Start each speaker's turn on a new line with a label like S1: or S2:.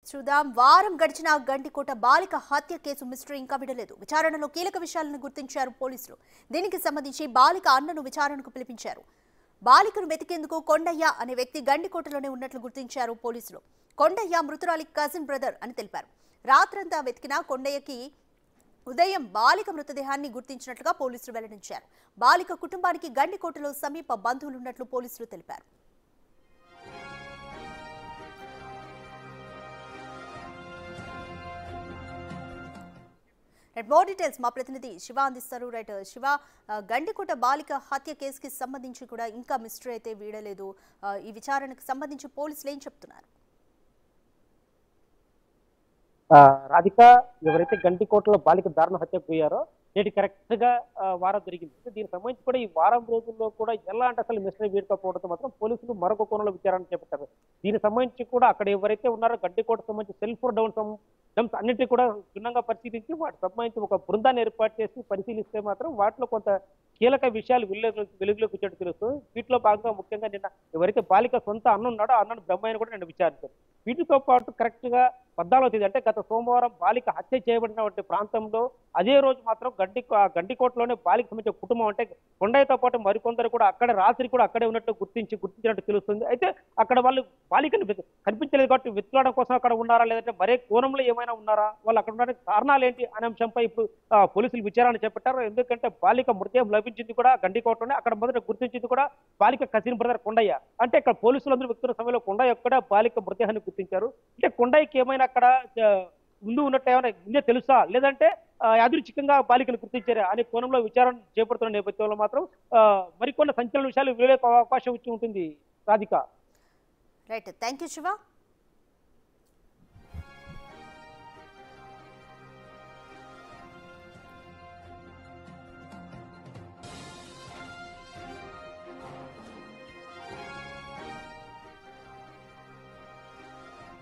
S1: చూద్దాం. వారం గడిచిన గండికోట బాలిక హత్య కేసు మిస్టరీ ఇంకా విడలేదు. విచారణలో కీలక విషయాలను గుర్తించారు పోలీసులు. దీనికి సంబంధించి బాలిక అన్నను విచారణకు పిలిపించారు. బాలికను వెతికేందుకు కొండయ్య అనే వ్యక్తి గండికోటలోనే ఉన్నట్లు గుర్తించారు పోలీసులు. కొండయ్య మృతురాలి కజిన్ బ్రదర్ అని తెలిపారు. రాత్రంతా వెతికిన కొండయ్యకి ఉదయం బాలిక మృతదేహాన్ని గుర్తించినట్లుగా పోలీసులు వెల్లడించారు. బాలిక కుటుంబానికి గండికోటలో సమీప బంధువులున్నట్లు పోలీసులు తెలిపారు. మోర్ డీటెయిల్స్ మా ప్రతినిధి శివ అందిస్తారు. శివ, గండికోట బాలిక హత్య కేసుకి సంబంధించి కూడా ఇంకా మిస్టరీ అయితే వీడలేదు. ఈ విచారణకు సంబంధించి పోలీసులు ఏం చెప్తున్నారు?
S2: రాధిక, ఎవరైతే గండికోటలో బాలిక దారుణ హత్యకు పోయారో నేటి కరెక్ట్ గా వారం జరిగింది. దీనికి సంబంధించి కూడా ఈ వారం రోజుల్లో కూడా ఎలాంటి అసలు మిస్టరీ వీడకపోవడంతో మాత్రం పోలీసులు మరొక కోణంలో విచారణ చేపట్టారు. దీనికి సంబంధించి కూడా అక్కడ ఎవరైతే ఉన్నారో గండికోట సంబంధించి సెల్ ఫోన్ డమ్స్ అన్నింటినీ కూడా క్షుణ్ణంగా పరిశీలించి వాటికి సంబంధించి ఒక బృందాన్ని ఏర్పాటు చేసి పరిశీలిస్తే మాత్రం వాటిలో కొంత కీలక విషయాలు వెలుగులోకి వచ్చేట్టు తెలుస్తుంది. వీటిలో భాగంగా ముఖ్యంగా నిన్న ఎవరైతే బాలిక సొంత అన్న ఉన్నాడో ఆ అన్నను బ్రహ్మయ్యను కూడా నిన్న విచారించారు. వీటితో పాటు కరెక్ట్ గా 14వ తేదీ అంటే గత సోమవారం బాలిక హత్య చేయబడినటువంటి ప్రాంతంలో అదే రోజు మాత్రం గండికోటలోనే బాలిక సంబంధించిన కుటుంబం అంటే కొండయ్యతో పాటు మరికొందరు కూడా అక్కడ రాత్రి కూడా అక్కడే ఉన్నట్టు గుర్తించినట్టు తెలుస్తుంది. అయితే అక్కడ వాళ్ళు బాలికను కనిపించలేదు కాబట్టి వెతుకోవడం కోసం అక్కడ ఉన్నారా, లేదంటే మరే కోణంలో ఏమైనా ఉన్నారా, వాళ్ళు అక్కడ ఉండడానికి కారణాలు ఏంటి అనే అంశంపై ఇప్పుడు పోలీసులు విచారణ చేపట్టారు. ఎందుకంటే బాలిక మృతదేహం లభించింది కూడా గండికోటలోనే. అక్కడ మొదట గుర్తించింది కూడా బాలిక కజిన్ బ్రదర్ కొండయ్య. అంటే ఇక్కడ పోలీసులందరూ వెతుకున్న సమయంలో కొండయ్య ఒక్కడ బాలిక మృతదేహాన్ని గుర్తించారు. అంటే కొండయ్యకి ఏమైనా అక్కడ ముందు ఉన్నట్టు ఏమైనా ముందే తెలుసా, లేదంటే యాదృచ్ఛికంగా బాలికను గుర్తించారా అనే కోణంలో విచారణ చేపడుతున్న నేపథ్యంలో మాత్రం మరికొన్ని సంచలన విషయాలు వీలే అవకాశం వచ్చి ఉంటుంది. రాధిక.
S1: Thank you Shiva.